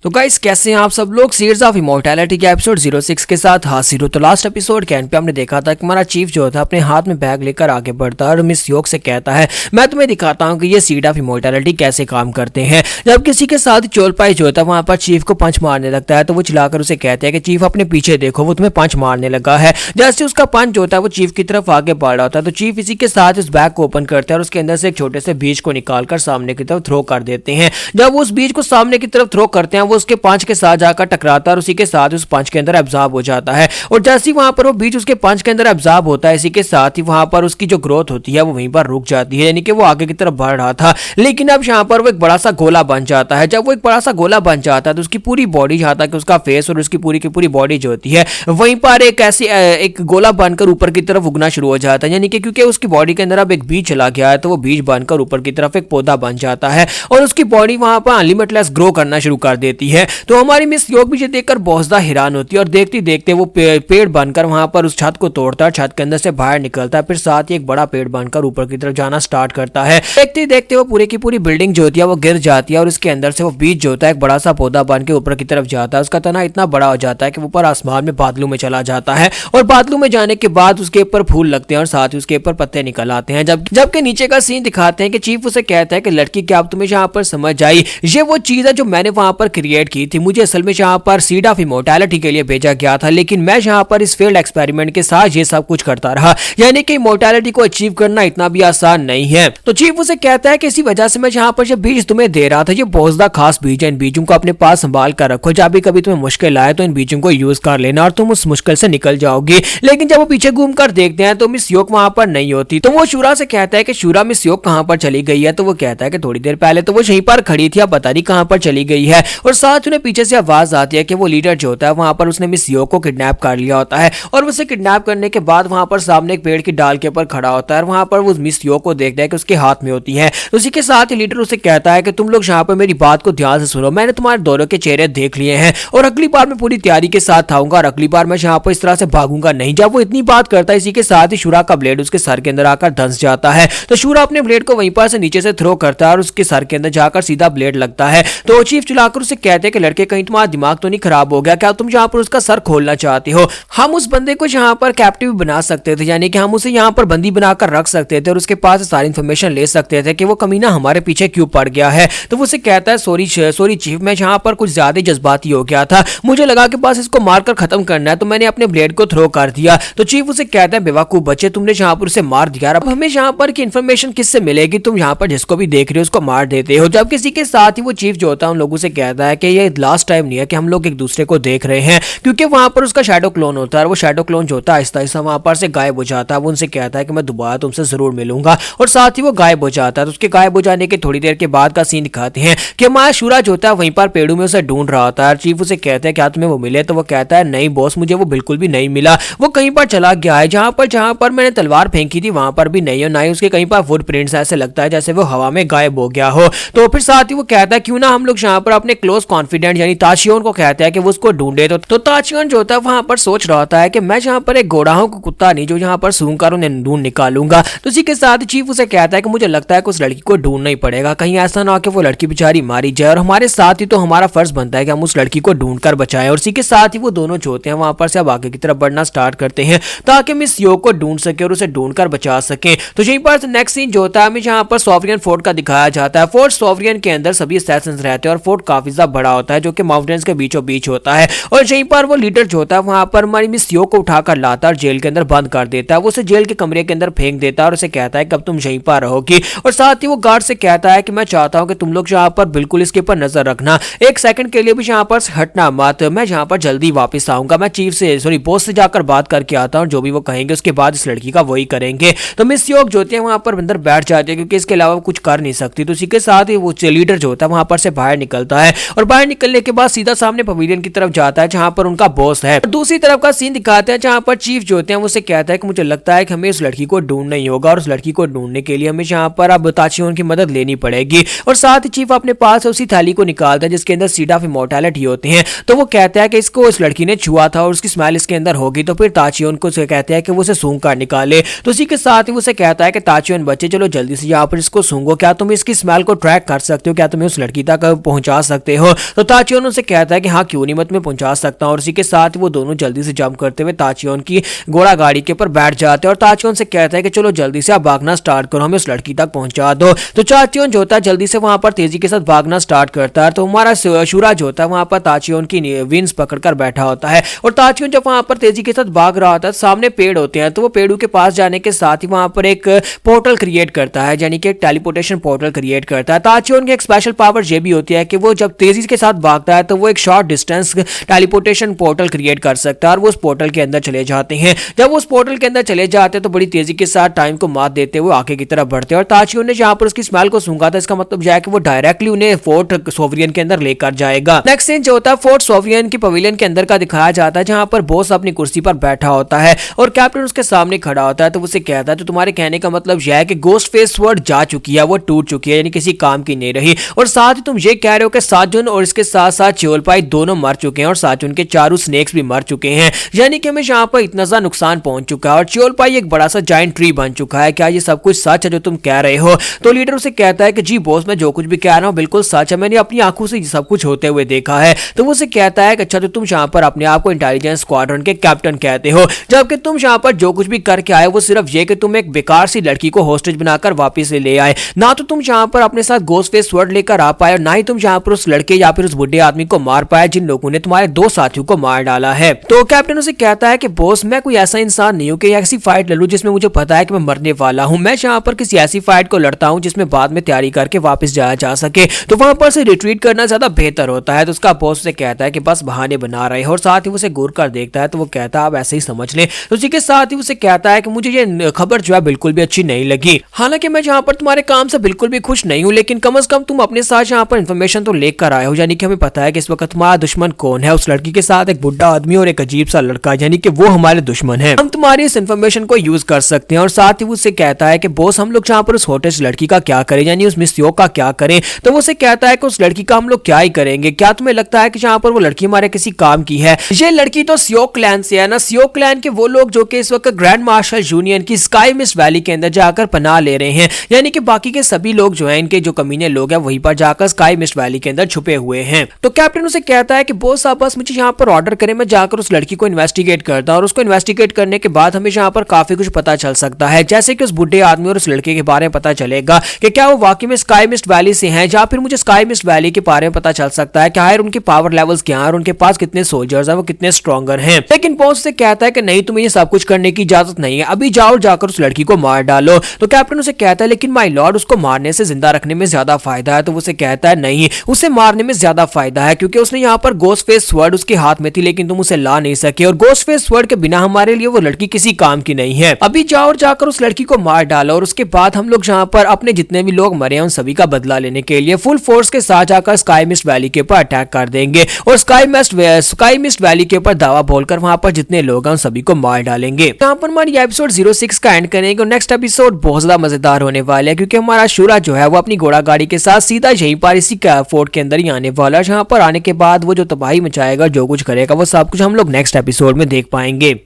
तो गाइस कैसे हैं आप सब लोग। सीड्स ऑफ इमॉर्टैलिटी के एपिसोड 06 के साथ हाजिर हो। तो लास्ट एपिसोड के एंड पे हमने देखा था कि हमारा चीफ जो था अपने हाथ में बैग लेकर आगे बढ़ता है और मिस योग से कहता है मैं तुम्हें दिखाता हूं कि ये सीड ऑफ इमॉर्टैलिटी कैसे काम करते हैं। जब किसी के साथ चोलपाई जो होता है वहां पर चीफ को पंच मारने लगता है तो वो चिल्लाकर उसे कहते हैं कि चीफ अपने पीछे देखो, वो तुम्हें पंच मारने लगा है। जैसे उसका पंच होता है वो चीफ की तरफ आगे बढ़ रहा होता है तो चीफ इसी के साथ उस बैग को ओपन करते हैं और उसके अंदर से एक छोटे से बीज को निकालकर सामने की तरफ थ्रो कर देते हैं। जब वो उस बीज को सामने की तरफ थ्रो करते हैं वो उसके पंच के साथ जाकर टकराता है और उसी के साथ उस पंच के अंदर एब्जॉर्ब हो जाता है। और जैसे ही वहां पर वो बीज उसके पंच के अंदर एब्जॉर्ब होता है इसी के साथ ही वहां पर उसकी जो ग्रोथ होती है वो वहीं पर रुक जाती है, यानी कि वो आगे की तरफ बढ़ रहा था लेकिन अब यहाँ पर वो एक बड़ा सा गोला बन जाता है। जब वो एक बड़ा सा गोला बन जाता है तो उसकी पूरी बॉडी जहाँ तक उसका फेस और उसकी पूरी की पूरी बॉडी जो होती है वहीं पर एक ऐसी एक गोला बनकर ऊपर की तरफ उगना शुरू हो जाता है, यानी कि क्योंकि उसकी बॉडी के अंदर अब एक बीज चला गया है तो वो बीज बनकर ऊपर की तरफ एक पौधा बन जाता है और उसकी बॉडी वहां पर अनलिमिटलेस ग्रो करना शुरू कर देती है। तो हमारी मिस योग भी देखकर बहुत ज्यादा हैरान होती है और देखते देखते वो पेड़ बनकर वहां पर उस छत को तोड़ता है, छत के अंदर से बाहर निकलता है, फिर साथ ही एक बड़ा पेड़ बनकर ऊपर की तरफ जाना स्टार्ट करता है। देखते देखते वो पूरी की पूरी बिल्डिंग जो होती है वो गिर जाती है और उसके अंदर से वो बीज जो होता है एक बड़ा सा पौधा बन के ऊपर की तरफ जाता है। उसका तना इतना बड़ा हो जाता है कि वो ऊपर आसमान में बादलों में चला जाता है और बादलों में जाने के बाद उसके ऊपर फूल लगते हैं और साथ ही उसके ऊपर पत्ते निकल आते हैं। जबकि नीचे का सीन दिखाते हैं कि चीफ उसे कहता है कि लड़की क्या अब तुम्हें यहाँ पर समझ आई, ये वो चीज है जो मैंने वहां पर क्रिएट की थी। मुझे असल में यहाँ पर सीड ऑफ इमॉर्टैलिटी के लिए भेजा गया था लेकिन मैं यहाँ पर इस फेल्ड एक्सपेरिमेंट के साथ ये सब कुछ करता रहा, यानी कि इमॉर्टैलिटी को अचीव करना इतना भी आसान नहीं है। तो चीफ उसे कहता है कि इसी वजह से मैं यहाँ पर जो बीज तुम्हें दे रहा था ये बहुत ज्यादा खास बीज है, इन बीजों को अपने पास संभाल कर रखो, जब भी कभी तुम्हें मुश्किल आए तो इन बीजों को यूज कर लेना और तुम उस मुश्किल से निकल जाओगे। लेकिन जब वो पीछे घूम कर देखते हैं तो मिस योग वहां पर नहीं होती तो वो शूरा से कहता है कि शूरा मिस योग कहां पर चली गई है। तो वो कहता है कि थोड़ी देर पहले तो वो यहीं पर खड़ी थी, अब पता नहीं कहां पर चली गई है। और साथ उन्हें पीछे से आवाज आती है कि वो लीडर जो होता है वहां पर उसने मिस योग को किडनैप कर लिया होता है और उसे किडनैप करने के बाद वहां पर सामने एक पेड़ की डाल के ऊपर खड़ा होता है और वहां पर वो मिस योग को देखता है कि उसके हाथ में होती है। उसी के साथ ही लीडर उसे कहता है कि तुम लोग यहाँ पर मेरी बात को ध्यान से सुनो, मैंने तुम्हारे दोनों के चेहरे देख लिए हैं और अगली बार मैं पूरी तैयारी के साथ आऊंगा और अगली बार मैं यहाँ पर इस तरह से भागूंगा नहीं। जब वो इतनी बात करता है इसी के साथ ही शूरा का ब्लेड उसके सर के अंदर आकर धंस जाता है तो शूरा अपने ब्लेड को वहीं पर से नीचे से थ्रो करता है और उसके सर के अंदर जाकर सीधा ब्लेड लगता है। तो चीफ चिल्लाकर उसे कहते हैं कि लड़के कहीं तुम्हारा दिमाग तो नहीं खराब हो गया, क्या तुम यहाँ पर उसका सर खोलना चाहते हो? हम उस बंदे को यहाँ पर कैप्टिव बना सकते थे, यानी कि हम उसे यहाँ पर बंदी बनाकर रख सकते थे और उसके पास सारी इंफॉर्मेशन ले सकते थे कि वो कमीना हमारे पीछे क्यों पड़ गया है। तो वो उसे कहता है सॉरी चीफ, मैं यहाँ पर कुछ ज्यादा जज्बाती हो गया था, मुझे लगा कि बस इसको मारकर खत्म करना है तो मैंने अपने ब्लेड को थ्रो कर दिया। तो चीफ उसे कहता है बेवकूफ बच्चे, तुमने यहाँ पर उसे मार दिया, अब हमें यहाँ पर की इन्फॉर्मेशन किससे मिलेगी? तुम यहाँ पर जिसको भी देख रहे हो उसको मार देते हो। जब किसी के साथ ही वो चीफ जो होता है उन लोगों से कहता है कि ये लास्ट टाइम नहीं है कि हम लोग एक दूसरे को देख रहे हैं, क्योंकि वहां पर उसका शैडो क्लोन होता है और वो शैडो क्लोन जो होता है आहिस्ता आहिस्ता वहां पर से गायब हो जाता है। वो उनसे कहता है कि मैं दोबारा तुमसे जरूर मिलूंगा और साथ ही वो गायब हो जाता है। तो उसके गायब हो जाने के थोड़ी देर के बाद का सीन दिखाते हैं कि हमारा शूरा जो होता है वहीं पर पेड़ों में उसे ढूंढ रहा होता है। चीफ उसे कहते हैं क्या तुम्हें वो मिले? तो वो कहता है नहीं बॉस, मुझे वो बिल्कुल भी नहीं मिला, वो कहीं पर चला गया है, जहां पर मैंने तलवार फेंकी थी वहां पर भी नहीं है, ना ही उसके कहीं पर फुटप्रिंट्स, ऐसे लगता है जैसे वो हवा में गायब हो गया हो। तो फिर साथ ही वो कहता है क्यों ना हम लोग यहाँ पर अपने क्लोज कॉन्फिडेंट यानी ताशियोन को कहते हैं कि वो उसको ढूंढे। तो ताशियोन जो होता है वहां पर सोच रहा होता है कि मैं यहाँ पर एक घोड़ा हूँ, कुत्ता नहीं जो यहाँ पर सूंघ कर उन्हें ढूंढ निकालूंगा। तो इसी के साथ चीफ उसे कहता है कि मुझे लगता है कि उस लड़की को ढूंढना ही पड़ेगा, कहीं ऐसा ना हो कि वो लड़की बेचारी मारी जाए और हमारे साथ ही तो हमारा फर्ज बनता है कि हम उस लड़की को ढूंढ कर बचाएं। और इसी के साथ ही वो दोनों जो होते हैं वहां पर से अब आगे की तरफ बढ़ना स्टार्ट करते हैं ताकि मिस योग को ढूंढ सके और उसे ढूंढ कर बचा सके। तो यहीं पर नेक्स्ट सीन जो होता है हमें यहाँ पर सॉवरियन फोर्ट का दिखाया जाता है। फोर्ट सॉवरियन के अंदर सभी असैसिन्स रहते हैं और फोर्ट काफी ज्यादा बड़ा होता है जो कि माउंटेन्स के बीचों बीच होता है और यहीं पर वो लीडर जो होता है वहां पर हमारी मिस योग को उठाकर लाता है और जेल के अंदर बंद कर देता है। वो उसे जेल के कमरे के अंदर फेंक देता है और उसे कहता है कि अब तुम यहीं पर रहोगी और साथ ही वो गार्ड से कहता है कि मैं चाहता हूं कि तुम लोग यहाँ पर बिल्कुल इसके ऊपर नजर रखना, एक सेकंड के लिए भी यहाँ पर हटना मत, मैं यहाँ पर जल्दी वापस आऊंगा, मैं चीफ से सॉरी बॉस से जाकर बात करके आता हूँ, जो भी वो कहेंगे उसके बाद इस लड़की का वही करेंगे। तो मिस योग जो होती है वहां पर अंदर बैठ जाती है क्योंकि इसके अलावा कुछ कर नहीं सकती। तो इसी के साथ ही वो लीडर जो होता है वहां पर से बाहर निकलता है और बाहर निकलने के बाद सीधा सामने पवेलियन की तरफ जाता है जहां पर उनका बॉस है। दूसरी तरफ का सीन दिखाते हैं जहां पर चीफ जो होते हैं वो उसे कहता है कि मुझे लगता है कि हमें उस लड़की को ढूंढना ही होगा और उस लड़की को ढूंढने के लिए हमें यहाँ पर अब ताशियोन की मदद लेनी पड़ेगी। और साथ ही चीफ अपने पास उसी थैली को निकालता है जिसके अंदर सीड ऑफ इमॉर्टैलिटी होते हैं। तो वो कहता है कि इसको उस लड़की ने छुआ था और उसकी स्मेल इसके अंदर होगी, तो फिर ताशियोन को कहते हैं कि वो उसे सूंघ कर निकाले। तो उसी के साथ ही उसे कहता है कि ताशियोन बच्चे चलो जल्दी से यहाँ पर इसको सूंघो, क्या तुम इसकी स्मेल को ट्रैक कर सकते हो, क्या तुम्हें उस लड़की तक पहुंचा सकते हो? हो। तो ताचियोन उनसे कहता है कि हाँ क्यों नहीं, मैं तुम्हें पहुंचा सकता हूँ। और इसी के साथ वो दोनों जल्दी से जंप करते हुए ताचियोन की घोड़ा गाड़ी के ऊपर बैठ जाते हैं और ताचियोन से कहता है कि चलो जल्दी से आप भागना स्टार्ट करो, हमें उस लड़की तक पहुंचा दो। तो ताचियोन जो होता है जल्दी से वहां पर तेजी के साथ भागना स्टार्ट करता है। तो हमारा शूरा जो होता है वहां पर ताचियोन की विंग्स पकड़कर बैठा होता है और ताचियोन जब वहां पर तेजी के साथ भाग रहा होता है, सामने पेड़ होते हैं, तो वो पेड़ों के पास जाने के साथ ही वहां पर एक पोर्टल क्रिएट करता है, यानी कि एक टेलीपोर्टेशन पोर्टल क्रिएट करता है। ताचियोन की एक स्पेशल पावर ये भी होती है कि वो जब तेजी के साथ भागता है तो वो एक short distance teleportation portal create कर सकता है और वो उस पोर्टल के अंदर चले जाते हैं। जब वो उस पोर्टल के अंदर चले जाते हैं तो बड़ी तेजी के साथ टाइम को मात देते हुए आगे की तरफ बढ़ते हैं और ताचियोन ने जहां पर उसकी स्मेल को सूंघा था, इसका मतलब यह है कि वो डायरेक्टली उन्हें फोर्ट सोवरियन के अंदर लेकर जाएगा। नेक्स्ट सीन जो होता है फोर्ट सोवरियन की पवेलियन के अंदर का दिखाया जाता है, जहां पर बॉस अपनी कुर्सी पर बैठा होता है और कैप्टन उसके सामने खड़ा होता है। तो उसे कहता है तो तुम्हारे कहने का मतलब यह है कि गोस्ट फेस स्वॉर्ड जा चुकी है, वो टूट चुकी है, यानी किसी काम की नहीं रही। और साथ ही तुम ये कह रहे हो कि साजुन और इसके साथ साथ चियोलपाई दोनों मर चुके हैं और साजुन के चारों स्नेक्स भी मर चुके हैं, यानी कि हमें यहाँ पर इतना सा नुकसान पहुंच चुका है और चियोलपाई एक बड़ा सा जायंट ट्री बन चुका है। क्या ये सब कुछ सच है जो तुम कह रहे हो? तो लीडर उसे कहता है कि जी बॉस, मैं जो कुछ भी कह रहा हूँ बिल्कुल सच है, मैंने अपनी आंखों से सब कुछ होते हुए देखा है। तो वो उसे कहता है कि अच्छा तो तुम यहाँ पर अपने आप को इंटेलिजेंस स्क्वाड्रन के कैप्टन कहते हो, जबकि तुम यहाँ पर जो कुछ भी करके आए वो सिर्फ ये कि तुम एक बेकार सी लड़की को होस्टेज बनाकर वापस ले आए, ना तो तुम यहाँ पर अपने साथ गोस्ट फेस स्वॉर्ड लेकर आ पाए और ना ही तुम यहाँ पर उस लड़के या फिर उस बुढ़े आदमी को मार पाए जिन लोगों ने तुम्हारे दो साथियों को मार डाला है। तो कैप्टन उसे कहता है कि बॉस, मैं कोई ऐसा इंसान नहीं हूँ कि ऐसी फाइट लड़ूं जिसमें मुझे पता है कि मैं मरने वाला हूँ। मैं यहाँ पर किसी ऐसी फाइट को लड़ता हूँ जिसमें बाद में तैयारी करके वापस जाया जा सके, तो वहां पर से रिट्रीट करना ज्यादा बेहतर होता है। तो उसका बॉस उसे कहता है कि बस बहाने बना रहे हो और साथ ही उसे घूर कर देखता है तो वो कहता है आप ऐसे ही समझ लें। तो उसी के साथ ही उसे कहता है कि मुझे ये खबर जो है बिल्कुल भी अच्छी नहीं लगी, हालांकि मैं यहाँ पर तुम्हारे काम से बिल्कुल भी खुश नहीं हूँ, लेकिन कम से कम तुम अपने साथ यहाँ पर इन्फॉर्मेशन तो लेकर आए हो, यानी कि हमें पता है कि इस वक्त तुम्हारा दुश्मन कौन है। उस लड़की के साथ एक बुढ़ा आदमी और एक अजीब सा लड़का, यानी कि वो हमारे दुश्मन है। हम तुम्हारी इस इन्फॉर्मेशन को यूज कर सकते हैं। और साथ ही उससे कहता है कि बॉस, हम लोग यहाँ पर उस होटेज लड़की का क्या करें, यानी उस मिस यो का क्या करें? तो वो उसे कहता है कि उस लड़की का हम लोग क्या ही करेंगे, क्या तुम्हें लगता है कि जहाँ पर वो लड़की हमारे किसी काम की है? ये लड़की तो सियो क्लैन से है ना, सियो क्लैन के वो लोग जो कि इस वक्त ग्रैंड मार्शल यूनियन की स्काई मिस्ट वैली के अंदर जाकर पनाह ले रहे हैं, यानी कि बाकी के सभी लोग जो हैं, इनके जो कमीने लोग हैं वहीं पर जाकर स्काई मिस्ट वैली के अंदर छुपे हुए हैं। तो कैप्टन उसे कहता है कि बॉस आप बस मुझे यहाँ पर ऑर्डर करें, मैं जाकर उस लड़की को इन्वेस्टिगेट करता हूं और उसको इन्वेस्टिगेट करने के बाद हमें यहाँ पर काफी कुछ पता चल सकता है, जैसे कि उस बुढ़े आदमी और उस लड़के के बारे में पता चलेगा कि क्या वो वाकई में स्काई मिस्ट वैली से हैं, या फिर मुझे स्काई मिस्ट वैली के बारे में पता चल सकता है क्या है उनके पावर लेवल्स क्या है और उनके पास कितने सोल्जर्स हैं, वो कितने स्ट्रॉन्गर हैं। लेकिन बॉस से कहता है कि नहीं, तुम्हें ये सब कुछ करने की इजाजत नहीं है, अभी जाओ जाकर उस लड़की को मार डालो। तो कैप्टन उसे कहता है लेकिन माय लॉर्ड, उसको मारने से जिंदा रखने में ज्यादा फायदा है। तो उसे कहता है नहीं, उसे मारने में ज्यादा फायदा है, क्योंकि उसने यहाँ पर गोस्ट फेस स्वॉर्ड उसके हाथ में थी लेकिन तुम उसे ला नहीं सके, और गोस्ट फेस स्वॉर्ड के बिना हमारे लिए वो लड़की किसी काम की नहीं है। अभी जाओ और जाकर उस लड़की को मार डालो और उसके बाद हम लोग यहाँ पर अपने जितने भी लोग मरे हैं उन सभी का बदला लेने के लिए फुल फोर्स के साथ जाकर स्काई मिस्ट वैली के ऊपर अटैक कर देंगे और स्काई मिस्ट वैली के ऊपर दावा बोलकर वहां पर जितने लोग हैं उन सभी को मार डालेंगे। यहाँ पर हमारी एपिसोड 06 का एंड करेंगे और नेक्स्ट एपिसोड बहुत ज्यादा मजेदार होने वाला है, क्योंकि हमारा शूरा जो है वो अपनी घोड़ा गाड़ी के साथ सीधा यहीं पर इसी फोर्ट के अंदर ही आने वाला है, जहाँ पर आने के बाद वो जो तबाही मचाएगा, जो कुछ करेगा, वो सब कुछ हम लोग नेक्स्ट एपिसोड में देख पाएंगे।